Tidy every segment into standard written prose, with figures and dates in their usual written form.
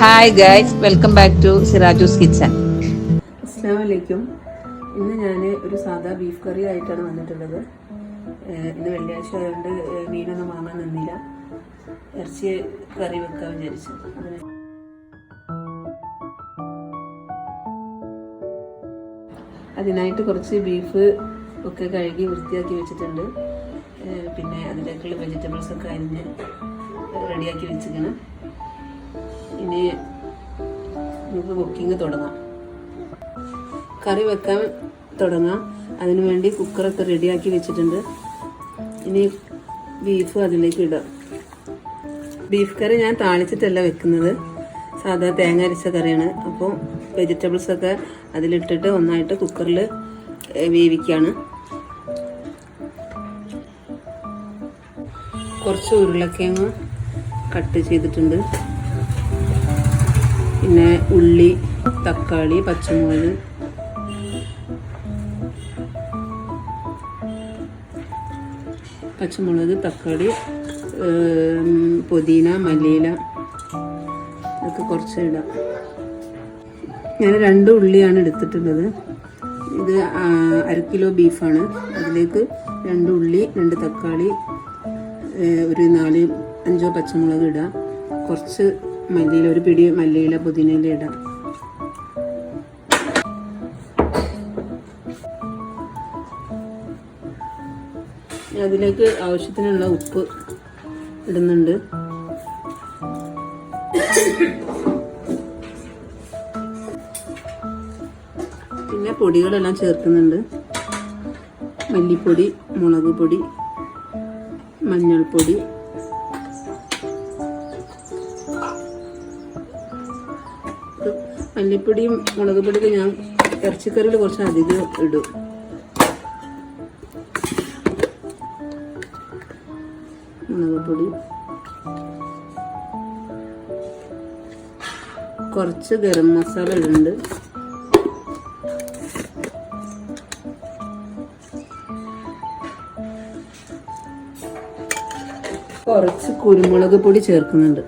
Hi guys, welcome back to Siraju's kitchen. അസ്സലാമു അലൈക്കും. ഇന്ന് ഞാൻ ഒരു സാധാ ബീഫ് കറി ആയിട്ടാണ് വന്നിട്ടുള്ളത്. ഇന്ന് വെള്ളിയാഴ്ച ആയതുകൊണ്ട് മീനൊന്നും വാങ്ങാൻ നിന്നില്ല. ഇറച്ചി കറി വെക്കാൻ വിചാരിച്ചു. അതിനായിട്ട് കുറച്ച് ബീഫ് ഒക്കെ കഴുകി വൃത്തിയാക്കി വെച്ചിട്ടുണ്ട്. പിന്നെ അതിലേക്കുള്ള വെജിറ്റബിൾസ് ഒക്കെ അരിഞ്ഞ് റെഡിയാക്കി വെച്ചിരിക്കണം. ഇനി നമുക്ക് കുക്കിംഗ് തുടങ്ങാം. കറി വെക്കാൻ തുടങ്ങാം. അതിനു വേണ്ടി കുക്കറൊക്കെ റെഡിയാക്കി വെച്ചിട്ടുണ്ട്. ഇനി ബീഫ് അതിലേക്ക് ഇടാം. ബീഫ് കറി ഞാൻ താളിച്ചിട്ടല്ല വെക്കുന്നത്, സാധാ തേങ്ങ അരച്ച കറിയാണ്. അപ്പോൾ വെജിറ്റബിൾസൊക്കെ അതിലിട്ടിട്ട് ഒന്നായിട്ട് കുക്കറിൽ വേവിക്കുകയാണ്. കുറച്ച് ഉരുളക്കിഴങ്ങ് കട്ട് ചെയ്തിട്ടുണ്ട്. പിന്നെ ഉള്ളി, തക്കാളി, പച്ചമുളക്, തക്കാളി, പുതിന, മല്ലിയില ഇതൊക്കെ കുറച്ച് ഇടാം. ഞാൻ 2 ഉള്ളിയാണ് എടുത്തിട്ടുള്ളത്. ഇത് 1/2 കിലോ ബീഫാണ്. അതിലേക്ക് 2 ഉള്ളി, 2 തക്കാളി, ഒരു 4-5 പച്ചമുളക് ഇടാം. കുറച്ച് മല്ലിയില, ഒരു പിടി മല്ലിയില, പുതിനയില ഇടാം. അതിലേക്ക് ആവശ്യത്തിനുള്ള ഉപ്പ് ഇടുന്നുണ്ട്. പിന്നെ പൊടികളെല്ലാം ചേർക്കുന്നുണ്ട്. മല്ലിപ്പൊടി, മുളക് പൊടി, മഞ്ഞൾപ്പൊടി, മല്ലിപ്പൊടിയും മുളക് പൊടിയൊക്കെ ഞാൻ ഇറച്ചിക്കറിയിൽ കുറച്ച് അധികം ഇടും. മുളക് പൊടി, കുറച്ച് ഗരം മസാല ഇടുന്നുണ്ട്. കുറച്ച് കുരുമുളക് പൊടി ചേർക്കുന്നുണ്ട്.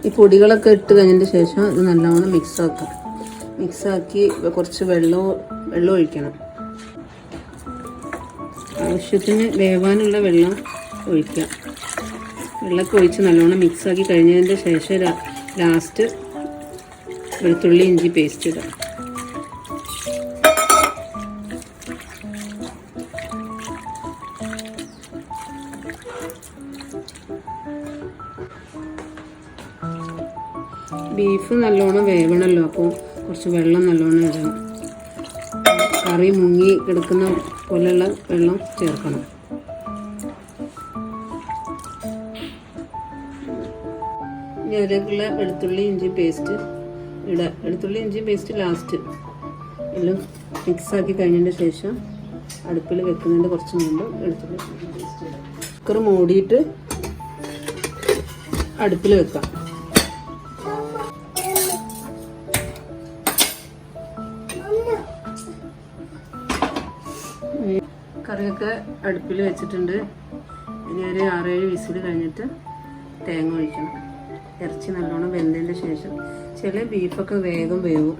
ഈ പൊടികളൊക്കെ ഇട്ട് കഴിഞ്ഞതിന് ശേഷം ഇത് നല്ലവണ്ണം മിക്സാക്കി കുറച്ച് വെള്ളം ഒഴിക്കണം. ആവശ്യത്തിന് വേവാനുള്ള വെള്ളം ഒഴിക്കാം. വെള്ളമൊക്കെ ഒഴിച്ച് നല്ലവണ്ണം മിക്സാക്കി കഴിഞ്ഞതിൻ്റെ ശേഷം ലാസ്റ്റ് വെളുത്തുള്ളി ഇഞ്ചി പേസ്റ്റ് ഇടാം. ബീഫ് നല്ലോണം വേവണമല്ലോ, അപ്പോൾ കുറച്ച് വെള്ളം നല്ലോണം ഇടണം. കറി മുങ്ങി കിടക്കുന്ന പോലെയുള്ള വെള്ളം ചേർക്കണം. ഇനി അതിലേക്കുള്ള വെളുത്തുള്ളി ഇഞ്ചി പേസ്റ്റ് ഇടാം. വെളുത്തുള്ളി ഇഞ്ചി പേസ്റ്റ് ലാസ്റ്റ് എല്ലാം മിക്സാക്കി കഴിഞ്ഞതിന് ശേഷം അടുപ്പിൽ വെക്കുന്നതിൻ്റെ കുറച്ച് മുമ്പ് വെളുത്തുള്ളി പേസ്റ്റ് ഇടാം. കുക്കർ മൂടിയിട്ട് അടുപ്പിൽ വെക്കാം. കറിയൊക്കെ അടുപ്പിൽ വെച്ചിട്ടുണ്ട്. ഇനി ഒരു 6-7 വിസിൽ കഴിഞ്ഞിട്ട് തേങ്ങ ഒഴിക്കണം. ഇറച്ചി നല്ലോണം വെന്തതിൻ്റെ ശേഷം ചില ബീഫൊക്കെ വേഗം വേവും,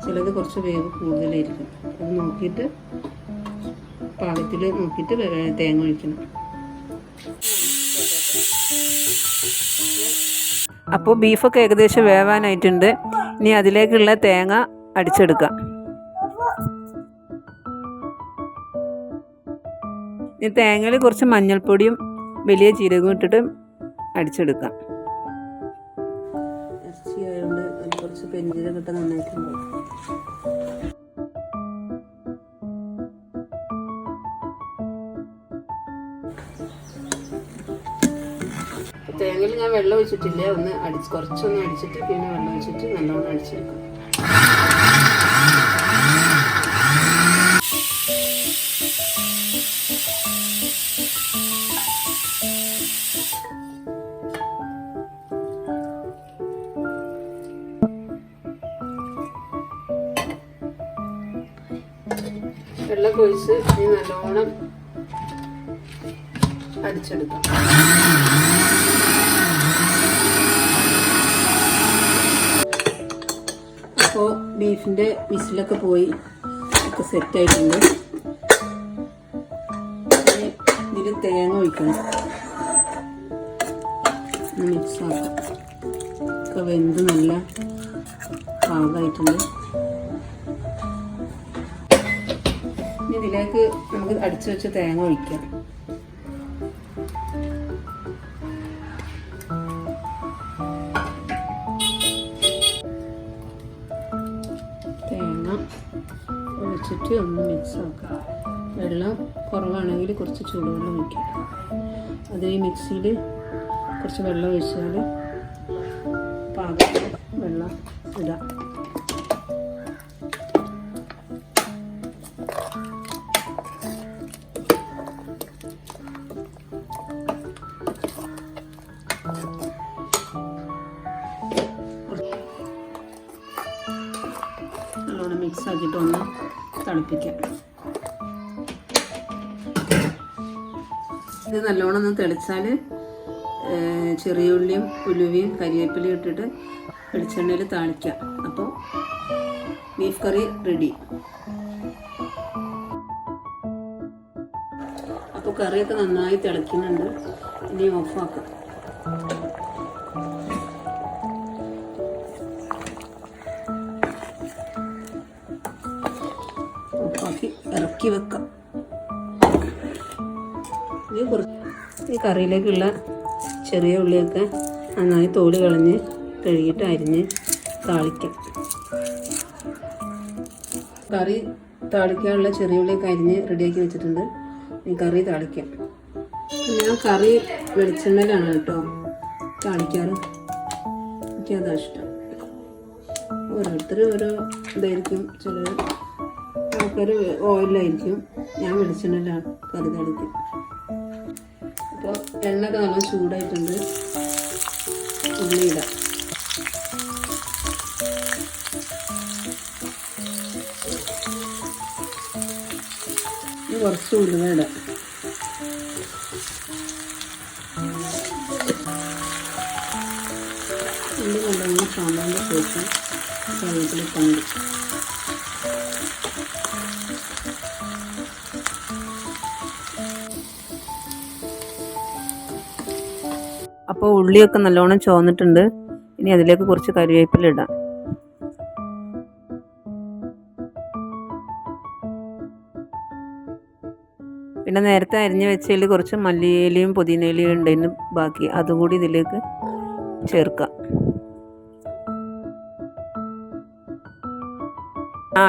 ചിലത് കുറച്ച് വേവ് കൂടുതലായിരിക്കും. അത് നോക്കിയിട്ട് പാകത്തിൽ നോക്കിയിട്ട് തേങ്ങ ഒഴിക്കണം. അപ്പോൾ ബീഫൊക്കെ ഏകദേശം വേവാനായിട്ടുണ്ട്. ഇനി അതിലേക്കുള്ള തേങ്ങ അടിച്ചെടുക്കാം. ഈ തേങ്ങയിൽ കുറച്ച് മഞ്ഞൾപ്പൊടിയും വലിയ ജീരകവും ഇട്ടിട്ട് അടിച്ചെടുക്കാം. ഇറച്ചി ആയതുകൊണ്ട് അതിൽ കുറച്ച് പെരുംജീരകം ഇട്ട് നന്നായിട്ടുണ്ടാവും. തേങ്ങയിൽ ഞാൻ വെള്ളം ഒഴിച്ചിട്ടില്ല. കുറച്ചൊന്ന് അടിച്ചിട്ട് പിന്നെ വെള്ളം ഒഴിച്ചിട്ട് നല്ലോണം അടിച്ചെടുക്കാം. വെള്ളം വെള്ളമൊക്കെ ഒഴിച്ച് ഇനി നല്ലോണം അടിച്ചെടുക്കാം. അപ്പോൾ ബീഫിൻ്റെ വിസിലൊക്കെ പോയി ഒക്കെ സെറ്റായിട്ടുണ്ട്. ഇതിൽ തേങ്ങ ഒഴിക്കണം, മിക്സാക്കാം. ഒക്കെ വെന്ത് നല്ല പാകമായിട്ടുണ്ട്. ഇനി ഇതിലേക്ക് നമുക്ക് അടിച്ചു വെച്ച് തേങ്ങ ഒഴിക്കാം. തേങ്ങ ഒഴിച്ചിട്ട് ഒന്ന് മിക്സ് ആക്കാം. വെള്ളം കുറവാണെങ്കിൽ കുറച്ച് ചൂടുവെള്ളം ഒഴിക്കാം. അത് ഈ മിക്സിയിൽ കുറച്ച് വെള്ളം ഒഴിച്ചാൽ പാകത്തിന് വെള്ളം ഇടാം. നല്ലോണം മിക്സ് ആക്കിയിട്ട് ഒന്ന് തിളപ്പിക്കാം. ഇത് നല്ലോണം ഒന്ന് തിളച്ചാൽ ചെറിയ ഉള്ളിയും ഉലുവയും കരിവേപ്പിലയും ഇട്ടിട്ട് വെളിച്ചെണ്ണയിൽ താളിക്കാം. അപ്പോൾ ബീഫ് കറി റെഡി. അപ്പോൾ കറിയൊക്കെ നന്നായി തിളയ്ക്കുന്നുണ്ട്. ഇനി ഓഫാക്കാം. ഓഫാക്കി ഇറക്കി വെക്കാം. ഈ കറിയിലേക്കുള്ള ചെറിയ ഉള്ളിയൊക്കെ നന്നായി തോല് കളഞ്ഞ് കഴുകിയിട്ട് അരിഞ്ഞ് താളിക്കാം. കറി താളിക്കാനുള്ള ചെറിയ ഉള്ളിയൊക്കെ അരിഞ്ഞ് റെഡിയാക്കി വെച്ചിട്ടുണ്ട്. ഈ കറി താളിക്കാം. ഞാൻ കറി വെളിച്ചെണ്ണയിലാണ് കേട്ടോ താളിക്കാറ്. എനിക്കതാ ഇഷ്ടം. ഓരോരുത്തർ ഓരോ ഇതായിരിക്കും. ചില ആൾക്കാർ ഓയിലായിരിക്കും. ഞാൻ വെളിച്ചെണ്ണയിലാണ് കറി താളിക്കും. അപ്പോൾ എണ്ണയൊക്കെ നല്ല ചൂടായിട്ടുണ്ട്. ഉള്ളി ഇടാം. ഇനി കുറച്ച് ഉലുവ ഇടാം. ഉള്ളി നല്ലോണം സാമ്പാറിൻ്റെ ശേഷം കറിവേപ്പില പണ്ട്. അപ്പോൾ ഉള്ളിയൊക്കെ നല്ലോണം ചുവന്നിട്ടുണ്ട്. ഇനി അതിലേക്ക് കുറച്ച് കറിവേപ്പില ഇടാം. പിന്നെ നേരത്തെ അരിഞ്ഞ് വെച്ചതിൽ കുറച്ച് മല്ലിയിലയും പുതിനയിലയും ഉണ്ടായിരുന്നു ബാക്കി, അതുകൂടി ഇതിലേക്ക് ചേർക്കാം.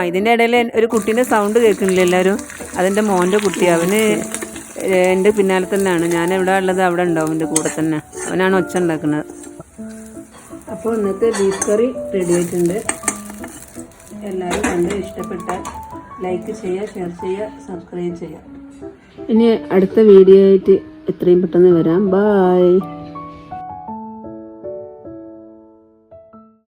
ഇതിൻ്റെ ഇടയിൽ ഒരു കുട്ടീൻ്റെ സൗണ്ട് കേൾക്കുന്നില്ല എല്ലാവരും. അതെൻ്റെ മോൻ്റെ കുട്ടി. അവന് എൻ്റെ പിന്നാലെ തന്നെയാണ്. ഞാൻ എവിടെ ഉള്ളത് അവിടെ ഉണ്ടാവും, എൻ്റെ കൂടെ തന്നെ. അവനാണ് ഒച്ച ഉണ്ടാക്കുന്നത്. അപ്പോൾ ഇന്നത്തെ ബീഫ് കറി റെഡി ആയിട്ടുണ്ട്. എല്ലാവരും കണ്ട് ഇഷ്ടപ്പെട്ടാൽ ലൈക്ക് ചെയ്യുക, ഷെയർ ചെയ്യുക, സബ്സ്ക്രൈബ് ചെയ്യുക. ഇനി അടുത്ത വീഡിയോ ആയിട്ട് എത്രയും പെട്ടെന്ന് വരാം. ബായ്.